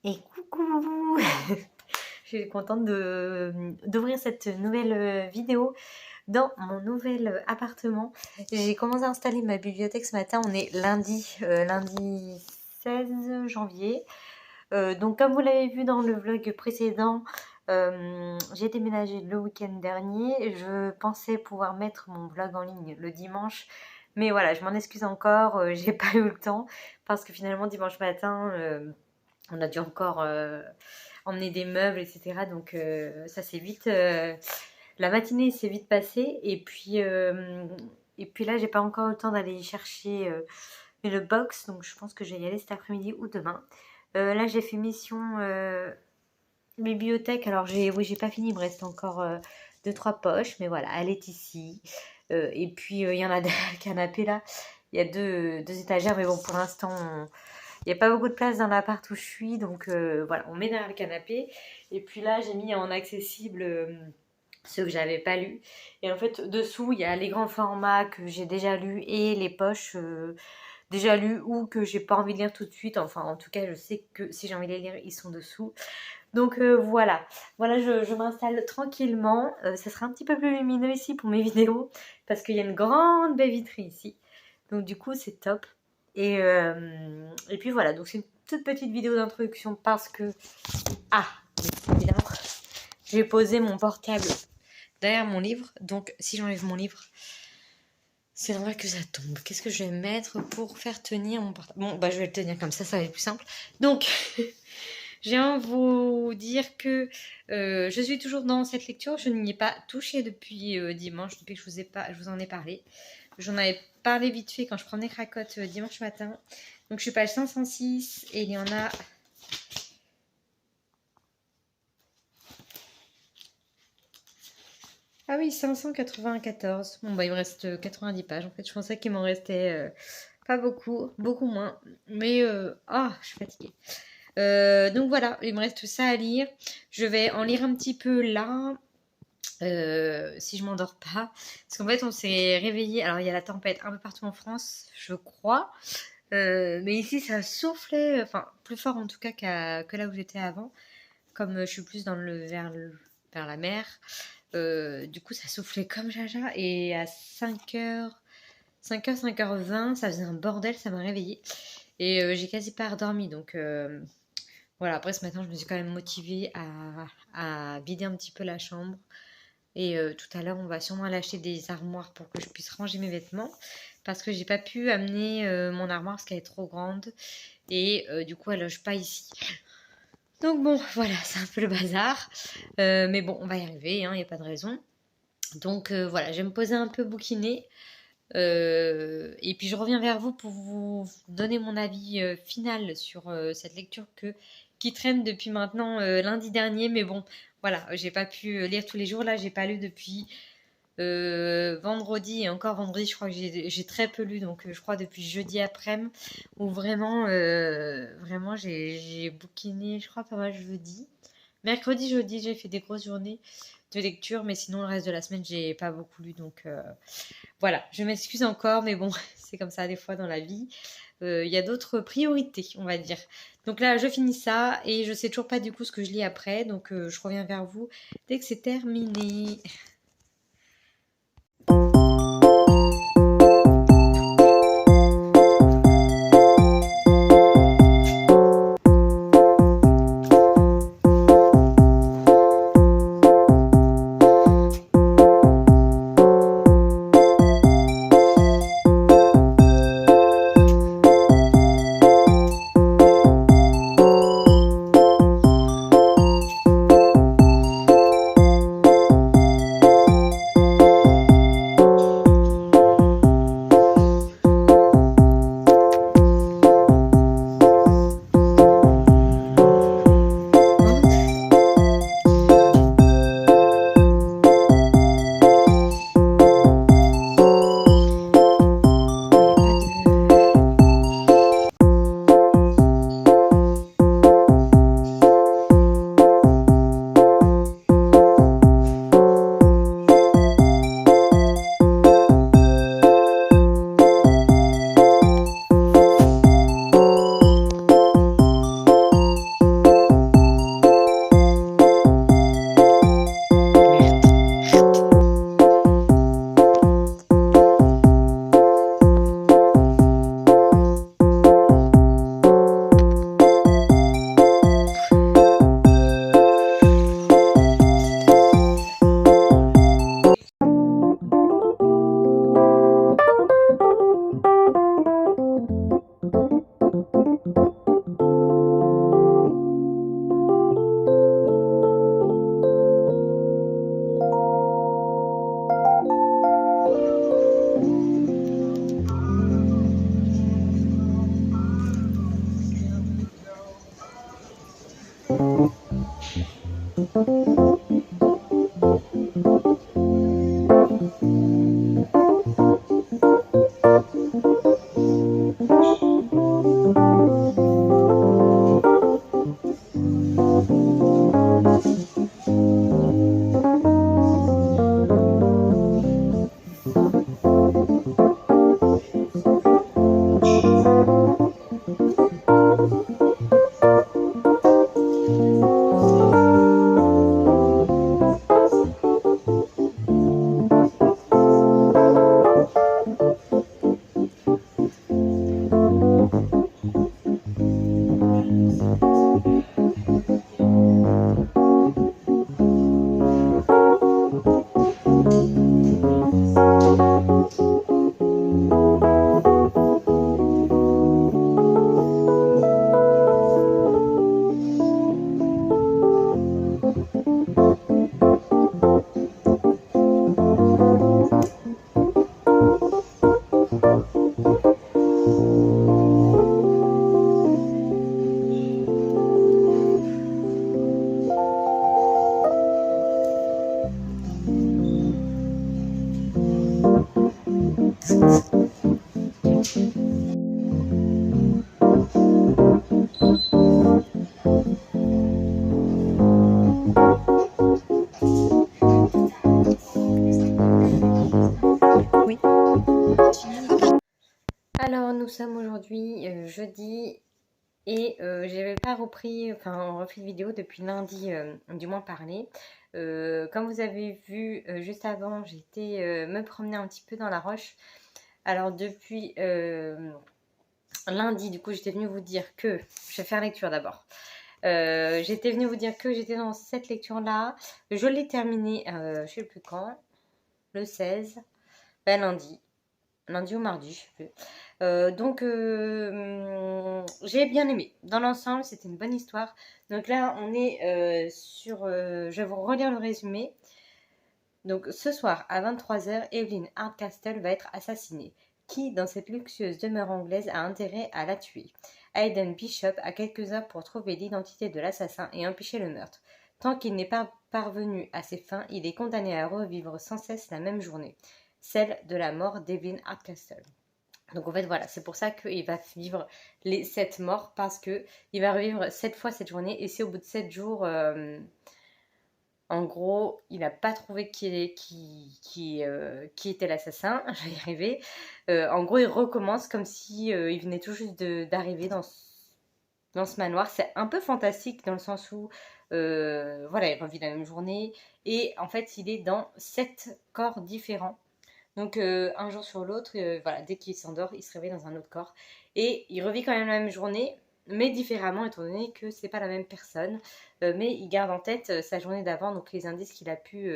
Et coucou! Je suis contente d'ouvrir cette nouvelle vidéo dans mon nouvel appartement. J'ai commencé à installer ma bibliothèque ce matin. On est lundi 16 janvier. Donc comme vous l'avez vu dans le vlog précédent, j'ai déménagé le week-end dernier. Je pensais pouvoir mettre mon vlog en ligne le dimanche. Mais voilà, je m'en excuse encore, j'ai pas eu le temps parce que finalement dimanche matin, on a dû encore emmener des meubles, etc. Donc ça s'est vite, la matinée s'est vite passée. Et puis là, j'ai pas encore eu le temps d'aller chercher le box, donc je pense que je vais y aller cet après-midi ou demain. Là, j'ai fait mission bibliothèque. Alors oui, j'ai pas fini, il me reste encore 2-3 poches, mais voilà, elle est ici. Et puis il y en a derrière le canapé là. Il y a deux étagères, mais bon, pour l'instant, il n'y a pas beaucoup de place dans l'appart où je suis, donc voilà, on met derrière le canapé. Et puis là, j'ai mis en accessible ceux que j'avais pas lus. Et en fait, dessous, il y a les grands formats que j'ai déjà lus et les poches déjà lues ou que j'ai pas envie de lire tout de suite. Enfin, en tout cas, je sais que si j'ai envie de les lire, ils sont dessous. Donc voilà, je m'installe tranquillement. Ça sera un petit peu plus lumineux ici pour mes vidéos parce qu'il y a une grande baie vitrée ici. Donc du coup, c'est top. Et puis voilà, donc c'est une toute petite vidéo d'introduction parce que... Ah, évidemment, j'ai posé mon portable derrière mon livre. Donc si j'enlève mon livre, c'est normal que ça tombe. Qu'est-ce que je vais mettre pour faire tenir mon portable? Bon, bah je vais le tenir comme ça va être plus simple. Donc... Je viens vous dire que je suis toujours dans cette lecture. Je n'y ai pas touché depuis dimanche, depuis que je vous en ai parlé. J'en avais parlé vite fait quand je prenais cracotte dimanche matin. Donc je suis page 506 et il y en a... Ah oui, 594. Bon bah il me reste 90 pages. En fait, je pensais qu'il m'en restait pas beaucoup, beaucoup moins. Mais je suis fatiguée. Donc voilà, il me reste ça à lire. Je vais en lire un petit peu là. Si je m'endors pas. Parce qu'en fait, on s'est réveillé. Alors, il y a la tempête un peu partout en France, je crois. Mais ici, ça soufflait, enfin, plus fort en tout cas que là où j'étais avant. Comme je suis plus vers la mer, du coup, ça soufflait comme jaja. Et à 5h, 5h20, ça faisait un bordel, ça m'a réveillée. Et j'ai quasi pas redormi. Donc, voilà. Après, ce matin, je me suis quand même motivée à vider un petit peu la chambre. Et tout à l'heure, on va sûrement aller acheter des armoires pour que je puisse ranger mes vêtements. Parce que j'ai pas pu amener mon armoire parce qu'elle est trop grande. Et du coup, elle loge pas ici. Donc bon, voilà, c'est un peu le bazar. Mais bon, on va y arriver, il n'y a pas de raison. Donc voilà, je vais me poser un peu bouquiner. Et puis je reviens vers vous pour vous donner mon avis final sur cette lecture qui traîne depuis maintenant lundi dernier. Mais bon, voilà, j'ai pas pu lire tous les jours. Là, j'ai pas lu depuis vendredi. Et encore vendredi, je crois que j'ai très peu lu. Donc je crois depuis jeudi après-midi. Où vraiment j'ai bouquiné, je crois, pas mal jeudi. Mercredi, jeudi, j'ai fait des grosses journées de lecture. Mais sinon, le reste de la semaine, j'ai pas beaucoup lu. Donc... voilà, je m'excuse encore, mais bon, c'est comme ça des fois dans la vie. Il y a d'autres priorités, on va dire. Donc là, je finis ça et je sais toujours pas du coup ce que je lis après. Donc je reviens vers vous dès que c'est terminé. Oui. Alors, nous sommes aujourd'hui jeudi et j'avais pas refait de vidéo depuis lundi, du moins parler. Comme vous avez vu juste avant, j'ai été me promener un petit peu dans la roche. Alors, depuis lundi, du coup, j'étais venue vous dire que. Je vais faire lecture d'abord. J'étais venue vous dire que j'étais dans cette lecture-là. Je l'ai terminée, je sais plus quand, le 16, lundi ou mardi, je sais plus. Donc, j'ai bien aimé. Dans l'ensemble, c'était une bonne histoire. Donc là, on est sur... je vais vous relire le résumé. Donc, ce soir, à 23h, Evelyn Hardcastle va être assassinée. Qui, dans cette luxueuse demeure anglaise, a intérêt à la tuer? Hayden Bishop a quelques heures pour trouver l'identité de l'assassin et empêcher le meurtre. Tant qu'il n'est pas parvenu à ses fins, il est condamné à revivre sans cesse la même journée, celle de la mort d'Evelyn Hardcastle. Donc en fait voilà, c'est pour ça qu'il va vivre les 7 morts, parce que il va revivre 7 fois cette journée, et c'est au bout de 7 jours, en gros, il n'a pas trouvé qui était l'assassin, je vais y arriver. En gros, il recommence comme si il venait tout juste d'arriver dans ce manoir. C'est un peu fantastique dans le sens où, voilà, il revit la même journée, et en fait, il est dans 7 corps différents. Donc un jour sur l'autre, voilà, dès qu'il s'endort, il se réveille dans un autre corps. Et il revit quand même la même journée, mais différemment, étant donné que c'est pas la même personne. Mais il garde en tête sa journée d'avant, donc les indices qu'il a pu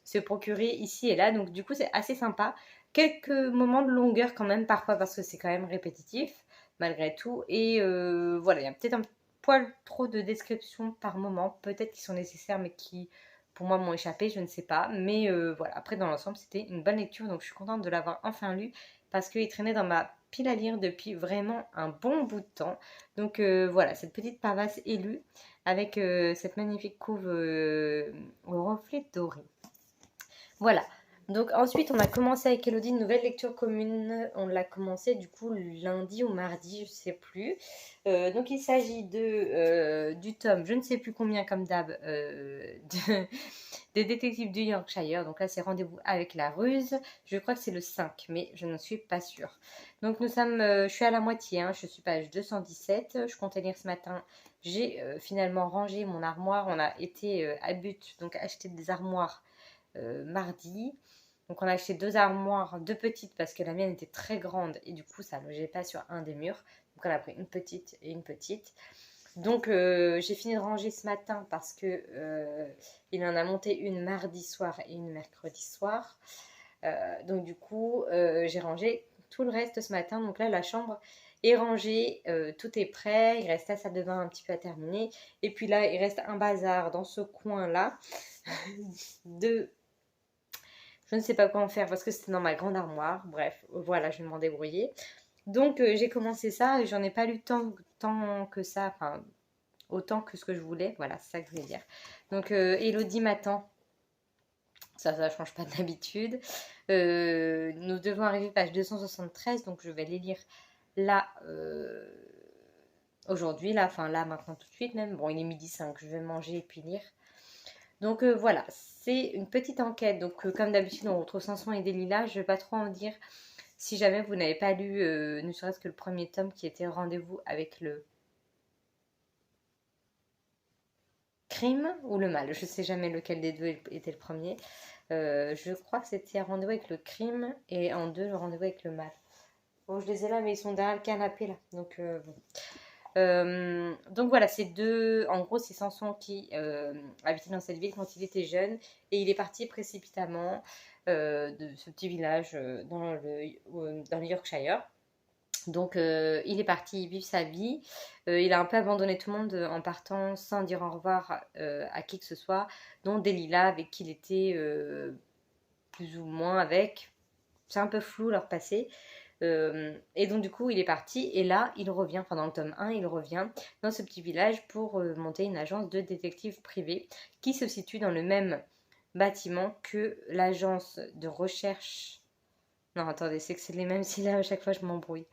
se procurer ici et là. Donc du coup, c'est assez sympa. Quelques moments de longueur quand même, parfois, parce que c'est quand même répétitif, malgré tout. Et voilà, il y a peut-être un poil trop de descriptions par moment, peut-être qui sont nécessaires, mais qui pour moi m'ont échappé, je ne sais pas. Mais voilà, après dans l'ensemble c'était une bonne lecture, donc je suis contente de l'avoir enfin lu, parce qu'il traînait dans ma pile à lire depuis vraiment un bon bout de temps. Donc voilà, cette petite parvasse est lue, avec cette magnifique couve au reflet doré. Voilà. Donc ensuite, on a commencé avec Elodie une nouvelle lecture commune. On l'a commencé du coup lundi ou mardi, je ne sais plus. Donc il s'agit du tome, je ne sais plus combien comme d'hab, des détectives du Yorkshire. Donc là, c'est Rendez-vous avec la ruse. Je crois que c'est le 5, mais je n'en suis pas sûre. Donc nous sommes, je suis à la moitié, hein, je suis page 217. Je comptais lire ce matin. J'ai finalement rangé mon armoire. On a été à But, donc acheter des armoires mardi. Donc on a acheté 2 armoires, 2 petites, parce que la mienne était très grande et du coup ça ne logeait pas sur un des murs. Donc on a pris une petite et une petite. Donc j'ai fini de ranger ce matin, parce que il en a monté une mardi soir et une mercredi soir. Donc du coup j'ai rangé tout le reste ce matin. Donc là la chambre est rangée, tout est prêt. Il reste la salle de bain un petit peu à terminer. Et puis là il reste un bazar dans ce coin là de... Je ne sais pas quoi en faire, parce que c'était dans ma grande armoire. Bref, voilà, je vais m'en débrouiller. Donc j'ai commencé ça et j'en ai pas lu tant que ça. Enfin, autant que ce que je voulais. Voilà, c'est ça que je voulais dire. Donc, Elodie m'attend. Ça change pas d'habitude. Nous devons arriver page 273, donc je vais les lire là, aujourd'hui, là, enfin là, maintenant, tout de suite même. Bon, il est midi 5, je vais manger et puis lire. Donc voilà, c'est une petite enquête. Donc comme d'habitude, on retrouve Samson et Delilah. Je ne vais pas trop en dire. Si jamais vous n'avez pas lu, ne serait-ce que le premier tome qui était Rendez-vous avec le crime ou le mal. Je ne sais jamais lequel des deux était le premier. Je crois que c'était Rendez-vous avec le crime et en deux, le Rendez-vous avec le mal. Bon, je les ai là, mais ils sont derrière le canapé là. Donc bon. Donc voilà, c'est deux. En gros, c'est Samson qui habitait dans cette ville quand il était jeune et il est parti précipitamment de ce petit village dans le Yorkshire. Donc il est parti vivre sa vie. Il a un peu abandonné tout le monde en partant sans dire au revoir à qui que ce soit, dont Delilah avec qui il était plus ou moins avec. C'est un peu flou leur passé. Et donc du coup il est parti et là il revient, enfin dans le tome 1 il revient dans ce petit village pour monter une agence de détectives privés qui se situe dans le même bâtiment que l'agence de recherche. Non attendez, c'est que c'est les mêmes syllabes à chaque fois, je m'embrouille.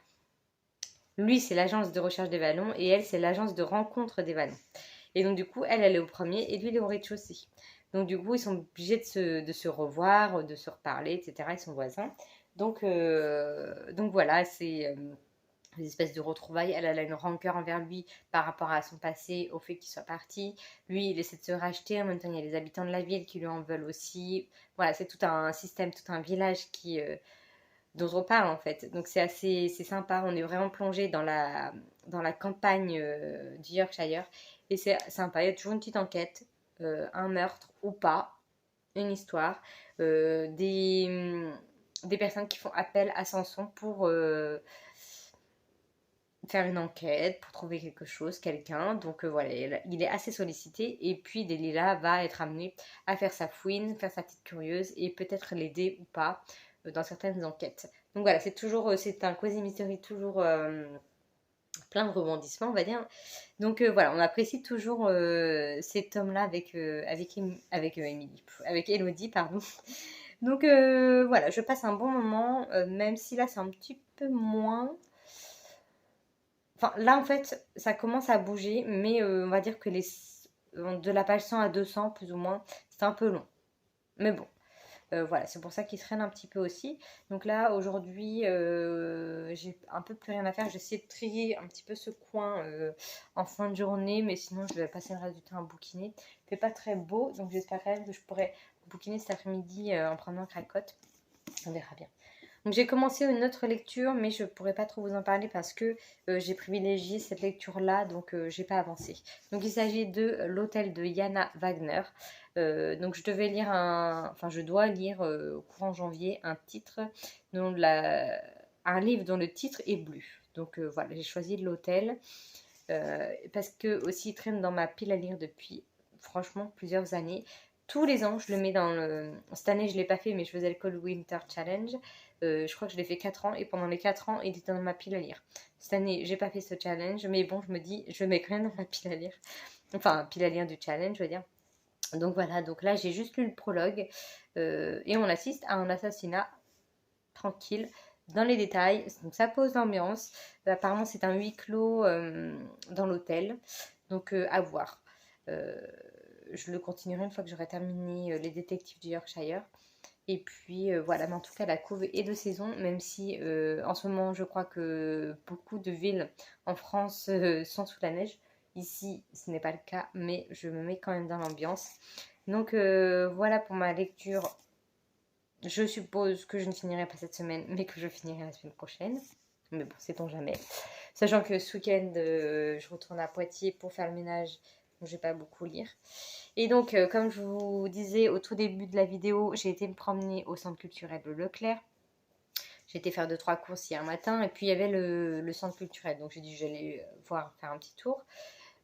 Lui c'est l'agence de recherche des ballons et elle c'est l'agence de rencontre des ballons. Et donc du coup elle est au premier et lui il est au rez-de-chaussée. Donc du coup ils sont obligés de se revoir, de se reparler, etc. Ils sont voisins. Donc voilà, c'est des espèces de retrouvailles. Elle a une rancœur envers lui par rapport à son passé, au fait qu'il soit parti. Lui, il essaie de se racheter. En même temps, il y a les habitants de la ville qui lui en veulent aussi. Voilà, c'est tout un système, tout un village dont on parle en fait. Donc c'est sympa. On est vraiment plongé dans la campagne du Yorkshire. Et c'est sympa. Il y a toujours une petite enquête, un meurtre ou pas, une histoire, des personnes qui font appel à Samson pour faire une enquête, pour trouver quelque chose, quelqu'un. Donc voilà, il est assez sollicité. Et puis Delilah va être amenée à faire sa fouine, faire sa petite curieuse et peut-être l'aider ou pas dans certaines enquêtes. Donc voilà, c'est un quasi mystery toujours plein de rebondissements, on va dire. Donc voilà, on apprécie toujours ces tomes-là avec Elodie, pardon. Donc voilà, je passe un bon moment, même si là c'est un petit peu moins. Enfin là en fait, ça commence à bouger, mais on va dire que de la page 100 à 200 plus ou moins, c'est un peu long. Mais bon, voilà, c'est pour ça qu'il traîne un petit peu aussi. Donc là, aujourd'hui, j'ai un peu plus rien à faire. J'essaie de trier un petit peu ce coin en fin de journée, mais sinon, je vais passer le reste du temps à bouquiner. Il fait pas très beau, donc j'espère quand même que je pourrai bouquiner cet après-midi en prenant cracotte. On verra bien. Donc j'ai commencé une autre lecture, mais je ne pourrais pas trop vous en parler parce que j'ai privilégié cette lecture-là, donc j'ai pas avancé. Donc il s'agit de L'Hôtel de Jana Wagner. Donc je dois lire au courant janvier un livre dont le titre est bleu. Donc voilà, j'ai choisi L'Hôtel parce que aussi il traîne dans ma pile à lire depuis franchement plusieurs années. Tous les ans, je le mets dans le... Cette année, je ne l'ai pas fait, mais je faisais le Cold Winter Challenge. Je crois que je l'ai fait 4 ans, et pendant les 4 ans, il était dans ma pile à lire. Cette année, j'ai pas fait ce challenge, mais bon, je me dis, je le mets quand même dans ma pile à lire. Enfin, pile à lire du challenge, je veux dire. Donc voilà, donc là, j'ai juste lu le prologue, et on assiste à un assassinat tranquille, dans les détails. Donc ça pose l'ambiance. Apparemment, c'est un huis clos dans l'hôtel, donc à voir. Je le continuerai une fois que j'aurai terminé les détectives du Yorkshire. Et puis voilà, mais en tout cas la couve est de saison, même si en ce moment je crois que beaucoup de villes en France sont sous la neige. Ici ce n'est pas le cas, mais je me mets quand même dans l'ambiance. Donc voilà pour ma lecture. Je suppose que je ne finirai pas cette semaine, mais que je finirai la semaine prochaine. Mais bon, sait-on jamais. Sachant que ce week-end, je retourne à Poitiers pour faire le ménage, donc je vais pas beaucoup lire. Et donc, comme je vous disais au tout début de la vidéo, j'ai été me promener au centre culturel de Leclerc. J'ai été faire 2-3 courses hier matin, et puis il y avait le centre culturel. Donc j'ai dit, j'allais faire un petit tour.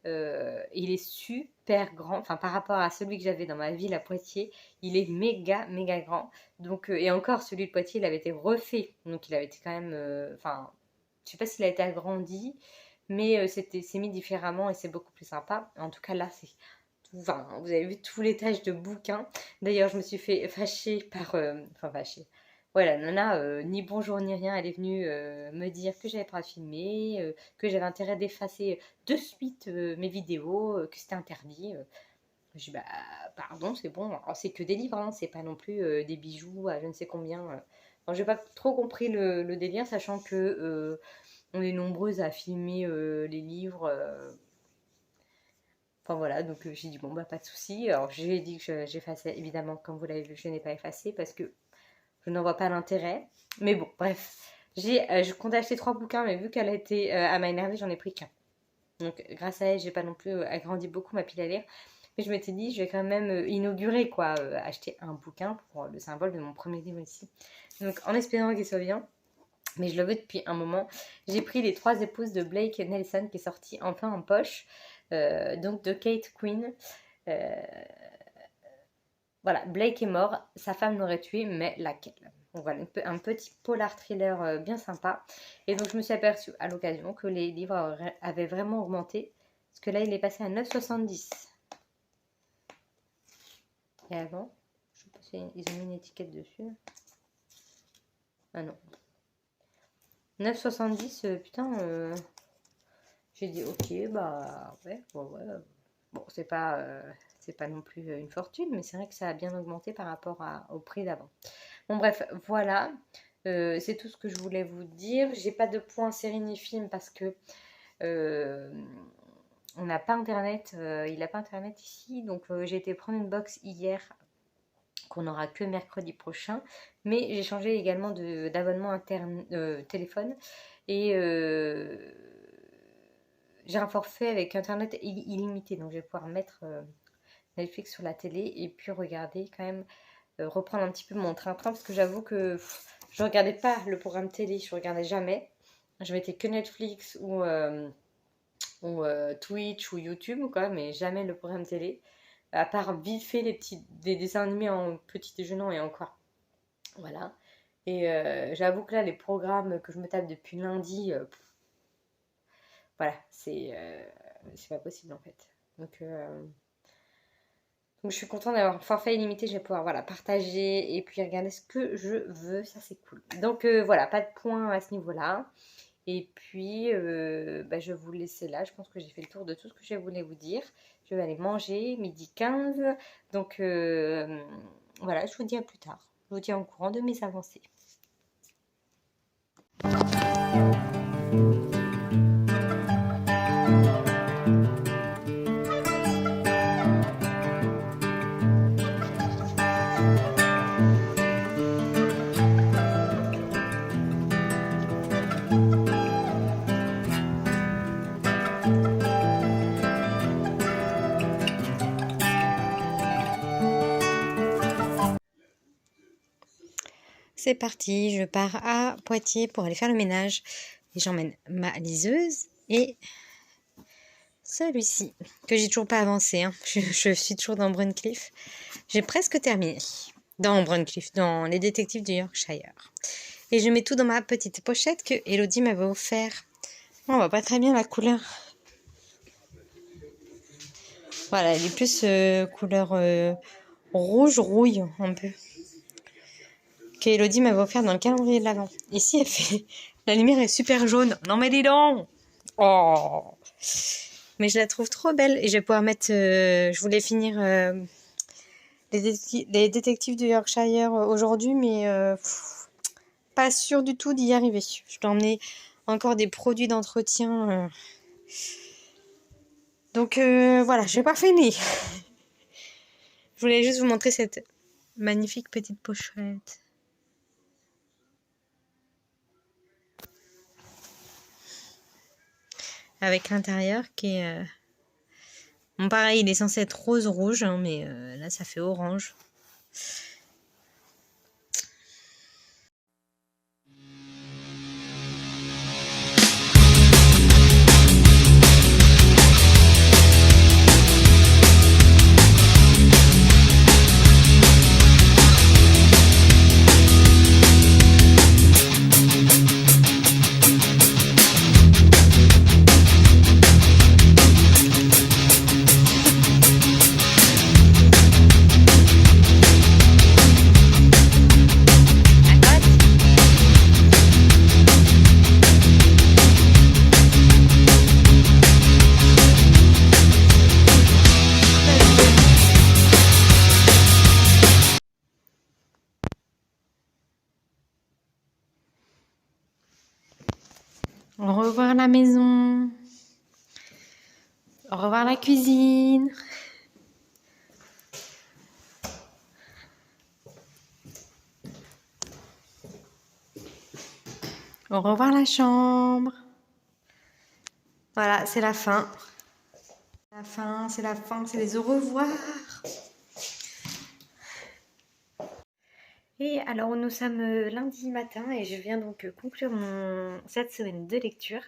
Il est super grand, enfin par rapport à celui que j'avais dans ma ville à Poitiers, il est méga grand. Donc et encore celui de Poitiers, il avait été refait, donc il avait été quand même, enfin je sais pas s'il a été agrandi, mais c'est mis différemment et c'est beaucoup plus sympa. En tout cas, là, c'est... Enfin, vous avez vu tous les tâches de bouquins. D'ailleurs, je me suis fait fâcher par... Enfin, fâcher. Voilà, nana, ni bonjour ni rien, elle est venue me dire que j'avais pas filmé, que j'avais intérêt d'effacer de suite mes vidéos, que c'était interdit. Je dis, bah, pardon, c'est bon. Alors, c'est que des livres, hein, c'est pas non plus des bijoux à je ne sais combien. Alors, j'ai pas trop compris le délire, sachant que on est nombreuses à filmer les livres. Enfin voilà, donc j'ai dit, bon, bah, pas de souci. Alors, j'ai dit que j'effaçais, évidemment, comme vous l'avez vu, je n'ai pas effacé parce que je n'en vois pas l'intérêt. Mais bon, bref. Je comptais acheter 3 bouquins, mais vu qu'elle a été, elle m'a énervée, j'en ai pris qu'un. Donc, grâce à elle, j'ai pas non plus agrandi beaucoup ma pile à lire. Mais je m'étais dit, je vais quand même inaugurer, quoi, acheter un bouquin pour le symbole de mon premier livre ici. Donc, en espérant qu'il soit bien, mais je le veux depuis un moment, j'ai pris Les 3 épouses de Blake Nelson, qui est sorti enfin en poche, donc de Kate Quinn. Voilà, Blake est mort, sa femme l'aurait tué, mais laquelle? Donc voilà, un petit polar thriller bien sympa. Et donc je me suis aperçue à l'occasion que les livres avaient vraiment augmenté, parce que là il est passé à 9,70. Et avant, je sais pas si ils ont mis une étiquette dessus. Ah non. 9,70, putain, j'ai dit ok, bah ouais, ouais. Bon, c'est pas non plus une fortune, mais c'est vrai que ça a bien augmenté par rapport au prix d'avant. Bon bref, voilà, c'est tout ce que je voulais vous dire. J'ai pas de point série ni film parce que on n'a pas internet, il n'a pas internet ici, donc j'ai été prendre une box hier qu'on n'aura que mercredi prochain, mais j'ai changé également d'abonnement interne téléphone et j'ai un forfait avec internet illimité, donc je vais pouvoir mettre Netflix sur la télé et puis regarder quand même, reprendre un petit peu mon train-train, parce que j'avoue que je regardais pas le programme télé, je regardais jamais, je mettais que Netflix ou Twitch ou YouTube, quoi, mais jamais le programme télé, à part vite fait des dessins animés en petit déjeunant et encore, voilà. Et j'avoue que là, les programmes que je me tape depuis lundi, voilà, c'est pas possible en fait. Donc je suis contente d'avoir un forfait illimité, je vais pouvoir voilà, partager et puis regarder ce que je veux, ça c'est cool. Donc voilà, pas de point à ce niveau-là. Et puis je vais vous laisser là, je pense que j'ai fait le tour de tout ce que je voulais vous dire. Je vais aller manger, 12h15. Donc voilà, je vous dis à plus tard. Je vous tiens au courant de mes avancées. C'est parti, je pars à Poitiers pour aller faire le ménage. Et j'emmène ma liseuse et celui-ci, que j'ai toujours pas avancé. Hein. Je suis toujours dans Bruncliff. J'ai presque terminé dans Bruncliff, dans Les Détectives du Yorkshire. Et je mets tout dans ma petite pochette que Elodie m'avait offert. On voit pas très bien la couleur. Voilà, elle est plus couleur rouge, rouille, un peu. Qu'Elodie m'avait offert dans le calendrier de l'Avent. Ici, elle fait... La lumière est super jaune. Non mais dis donc. Oh. Mais je la trouve trop belle. Et je vais pouvoir mettre... je voulais finir les détectives du Yorkshire aujourd'hui, mais pas sûre du tout d'y arriver. Je dois emmener encore des produits d'entretien. Donc voilà, je n'ai pas fini. Je voulais juste vous montrer cette magnifique petite pochette. Avec l'intérieur qui est... Bon, pareil, il est censé être rose-rouge, hein, mais là, ça fait orange. Au revoir la maison. Au revoir la cuisine. Au revoir la chambre. Voilà, c'est la fin. La fin, c'est la fin, c'est les au revoir. Et alors nous sommes lundi matin et je viens donc conclure cette semaine de lecture.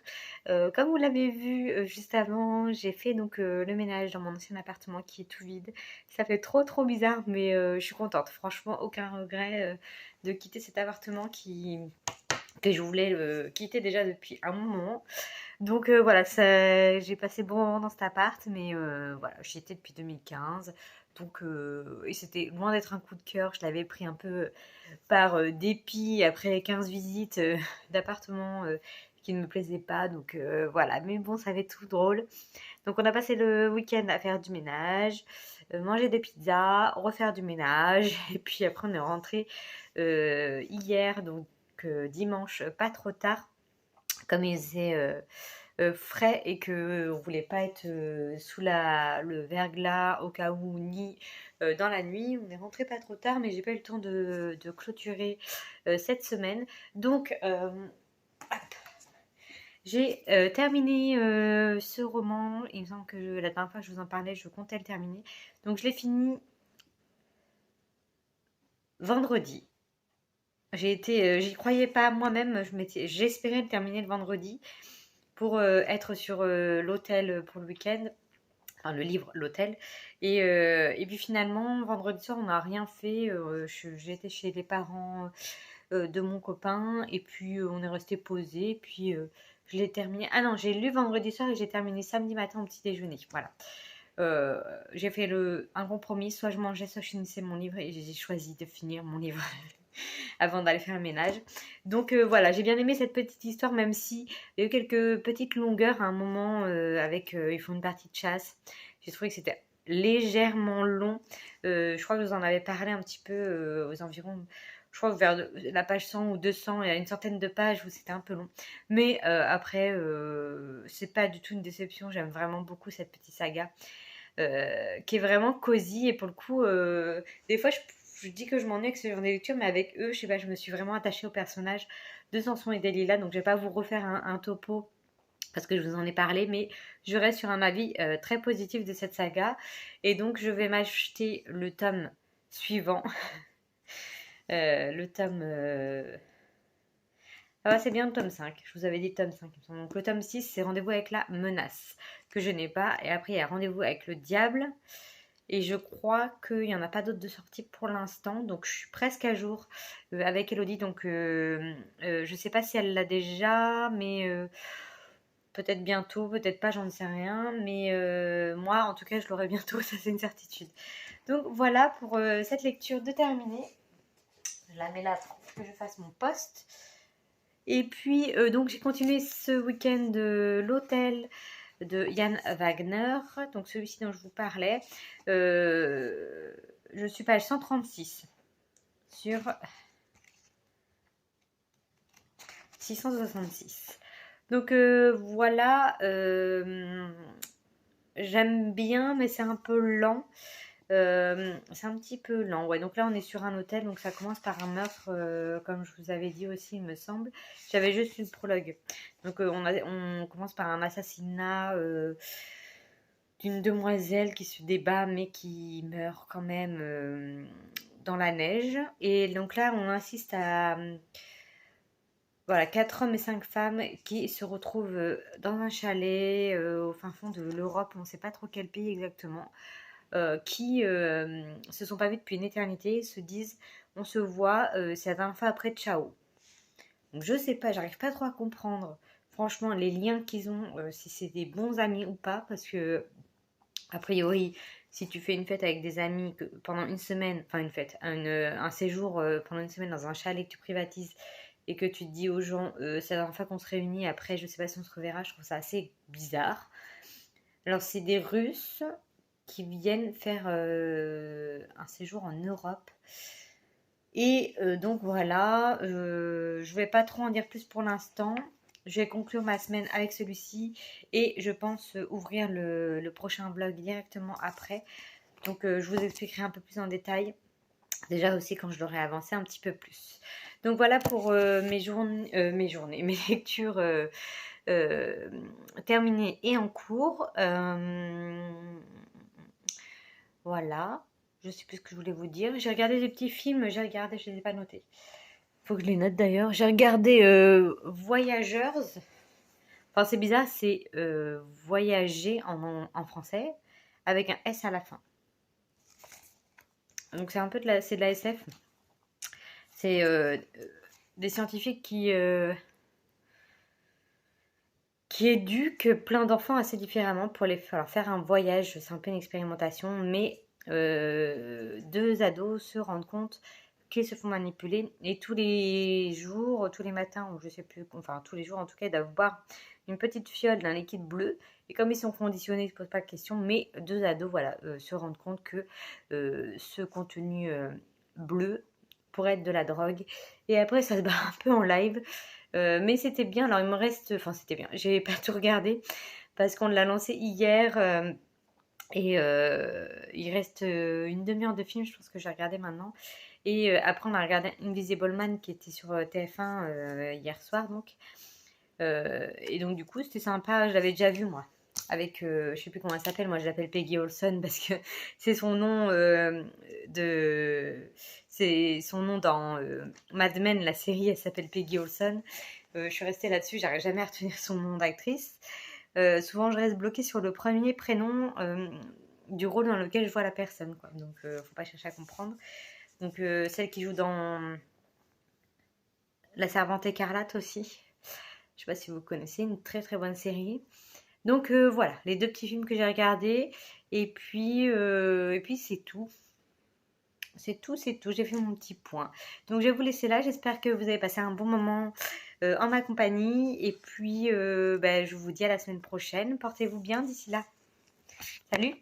Comme vous l'avez vu juste avant, j'ai fait donc le ménage dans mon ancien appartement qui est tout vide. Ça fait trop bizarre mais je suis contente. Franchement, aucun regret de quitter cet appartement que je voulais quitter déjà depuis un bon moment. Donc voilà, j'ai passé bon moment dans cet appart, mais voilà, j'y étais depuis 2015. Donc, et c'était loin d'être un coup de cœur, je l'avais pris un peu par dépit après les 15 visites d'appartements qui ne me plaisaient pas. Donc voilà, mais bon, ça fait tout drôle. Donc on a passé le week-end à faire du ménage, manger des pizzas, refaire du ménage. Et puis après on est rentré hier, donc dimanche, pas trop tard, comme il faisait frais et que on voulait pas être sous le verglas au cas où ni dans la nuit. On est rentré pas trop tard, mais j'ai pas eu le temps de clôturer cette semaine. Donc j'ai terminé ce roman. Il me semble que la dernière fois que je vous en parlais, je comptais le terminer. Donc je l'ai fini vendredi. J'y croyais pas moi-même. J'espérais le terminer le vendredi pour être sur l'hôtel pour le week-end. Enfin, le livre, l'hôtel. Et puis finalement, vendredi soir, on n'a rien fait. J'étais chez les parents de mon copain. Et puis, on est resté posé. Puis, je l'ai terminé. Ah non, j'ai lu vendredi soir et j'ai terminé samedi matin au petit déjeuner. Voilà. J'ai fait un compromis. Soit je mangeais, soit je finissais mon livre. Et j'ai choisi de finir mon livre avant d'aller faire le ménage. Donc voilà, j'ai bien aimé cette petite histoire, même si il y a eu quelques petites longueurs à un moment ils font une partie de chasse. J'ai trouvé que c'était légèrement long. Je crois que vous en avez parlé un petit peu aux environs. Je crois que vers la page 100 ou 200, il y a une centaine de pages où c'était un peu long. Mais après, c'est pas du tout une déception. J'aime vraiment beaucoup cette petite saga qui est vraiment cosy. Et pour le coup, des fois, je dis que je m'ennuie avec ce genre de lecture, mais avec eux, je sais pas, je me suis vraiment attachée au personnage de Samson et Delilah. Donc, je vais pas vous refaire un topo parce que je vous en ai parlé, mais je reste sur un avis très positif de cette saga. Et donc, je vais m'acheter le tome suivant. Le tome. Ah, c'est bien le tome 5. Je vous avais dit tome 5. Donc, le tome 6, c'est Rendez-vous avec la menace, que je n'ai pas. Et après, il y a Rendez-vous avec le diable. Et je crois qu'il n'y en a pas d'autres de sortie pour l'instant. Donc, je suis presque à jour avec Elodie. Donc, je ne sais pas si elle l'a déjà, mais peut-être bientôt, peut-être pas, j'en sais rien. Mais moi, en tout cas, je l'aurai bientôt, ça c'est une certitude. Donc, voilà pour cette lecture de terminée. Je la mets là pour que je fasse mon post. Et puis, donc, j'ai continué ce week-end l'hôtel de Yann Wagner, donc celui-ci dont je vous parlais. Je suis page 136 sur 666. Donc voilà, j'aime bien, mais c'est un peu lent. C'est un petit peu lent. Ouais, donc là, on est sur un hôtel, donc ça commence par un meurtre, comme je vous avais dit aussi, il me semble. J'avais juste lu le prologue. Donc on commence par un assassinat d'une demoiselle qui se débat, mais qui meurt quand même dans la neige. Et donc là, on insiste à voilà, 4 hommes et 5 femmes qui se retrouvent dans un chalet au fin fond de l'Europe, on ne sait pas trop quel pays exactement, qui se sont pas vus depuis une éternité, se disent on se voit, c'est la dernière fois après ciao. Donc je sais pas, j'arrive pas trop à comprendre franchement les liens qu'ils ont, si c'est des bons amis ou pas, parce que a priori, si tu fais une fête avec des amis pendant une semaine, enfin une fête, un séjour pendant une semaine dans un chalet que tu privatises et que tu te dis aux gens, c'est la dernière fois qu'on se réunit, après je sais pas si on se reverra, je trouve ça assez bizarre. Alors c'est des Russes qui viennent faire un séjour en Europe. Et donc voilà, je vais pas trop en dire plus pour l'instant. je vais conclure ma semaine avec celui-ci et je pense ouvrir le prochain vlog directement après. Donc je vous expliquerai un peu plus en détail. Déjà aussi quand je l'aurai avancé un petit peu plus. Donc voilà pour mes journées, mes lectures terminées et en cours. Voilà. Je sais plus ce que je voulais vous dire. J'ai regardé des petits films, je ne les ai pas notés. Faut que je les note d'ailleurs. J'ai regardé Voyageurs. Enfin c'est bizarre, c'est voyager en français avec un S à la fin. Donc c'est un peu c'est de la SF. C'est des scientifiques qui éduquent plein d'enfants assez différemment pour leur faire un voyage. C'est un peu une expérimentation, mais deux ados se rendent compte qu'ils se font manipuler et tous les jours, tous les matins, ou je sais plus, enfin tous les jours en tout cas, ils doivent boire une petite fiole d'un liquide bleu. Et comme ils sont conditionnés, ils ne se posent pas de questions, mais deux ados voilà, se rendent compte que ce contenu bleu pourrait être de la drogue. Et après, ça se bat un peu en live. Mais c'était bien. Alors, il me reste. Enfin, c'était bien. J'ai pas tout regardé parce qu'on l'a lancé hier. Et il reste une demi-heure de film. Je pense que j'ai regardé maintenant. Et après, on a regardé Invisible Man qui était sur TF1 hier soir. Donc. Et donc, du coup, c'était sympa. Je l'avais déjà vu, moi. Avec, je sais plus comment elle s'appelle. Moi, je l'appelle Peggy Olson parce que c'est son nom c'est son nom dans Mad Men, la série. Elle s'appelle Peggy Olson. Je suis restée là-dessus, j'arrive jamais à retenir son nom d'actrice. Souvent, je reste bloquée sur le premier prénom du rôle dans lequel je vois la personne, quoi. Donc, faut pas chercher à comprendre. Donc, celle qui joue dans La Servante écarlate aussi. Je sais pas si vous connaissez, une très très bonne série. Donc voilà, les deux petits films que j'ai regardés. Et puis c'est tout. C'est tout. J'ai fait mon petit point. Donc je vais vous laisser là. J'espère que vous avez passé un bon moment en ma compagnie. Et puis je vous dis à la semaine prochaine. Portez-vous bien d'ici là. Salut!